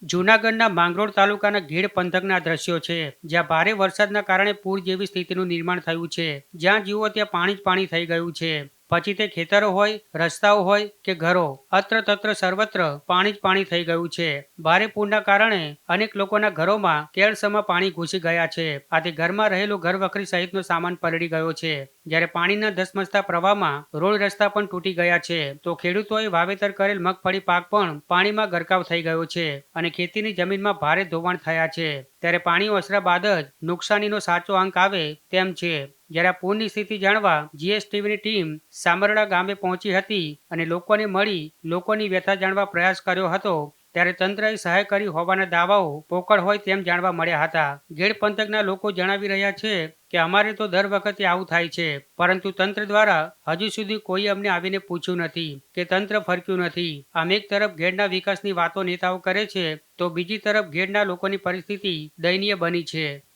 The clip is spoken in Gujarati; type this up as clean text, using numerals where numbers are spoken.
જૂનાગઢના માંગરોળ તાલુકાના ગીડ પંથકના દ્રશ્યો છે, જ્યાં ભારે વરસાદના કારણે પૂર જેવી સ્થિતિનું નિર્માણ થયું છે. જ્યાં જુઓ ત્યાં પાણી જ પાણી થઈ ગયું છે. પછી તે ખેતરો હોય, રસ્તાઓ હોય કે ઘરો, અત્ર તત્ર સર્વત્ર પાણી જ પાણી થઈ ગયું છે. ભારે પૂરના કારણે અનેક લોકોના ઘરોમાં કેળસમાં પાણી ઘૂસી ગયા છે. આથી ઘરમાં રહેલું ઘરવખરી સહિતનો સામાન પલળી ગયો છે. જ્યારે પાણીના ધસમસતા પ્રવાહમાં રોડ રસ્તા પણ તૂટી ગયા છે, તો ખેડૂતોએ વાવેતર કરેલ મગફળી પાક પણ પાણીમાં ગરકાવ થઈ ગયો છે અને ખેતીની જમીનમાં ભારે ધોવાણ થયા છે. ત્યારે પાણી ઓસર્યા બાદ જ નુકસાનીનો સાચો અંક આવે તેમ છે. જ્યારે આ પૂરની સ્થિતિ જાણવા જીએસટીવીની ટીમ સામરડા ગામે પહોંચી હતી અને લોકોને મળી લોકોની વ્યથા જાણવા પ્રયાસ કર્યો હતો, ત્યારે તંત્રએ સહાય કરી હોવાના દાવાઓ પોકળ હોય તેમ જાણવા મળ્યા હતા. ગેડ પંથકના લોકો જણાવી રહ્યા છે કે અમારે તો દર વખતે આવું થાય છે, પરંતુ તંત્ર દ્વારા હજુ સુધી કોઈ અમને આવીને પૂછ્યું નથી કે તંત્ર ફરક્યું નથી. આમ એક તરફ ગેડના વિકાસની વાતો નેતાઓ કરે છે, તો બીજી તરફ ગેડના લોકોની પરિસ્થિતિ દયનીય બની છે.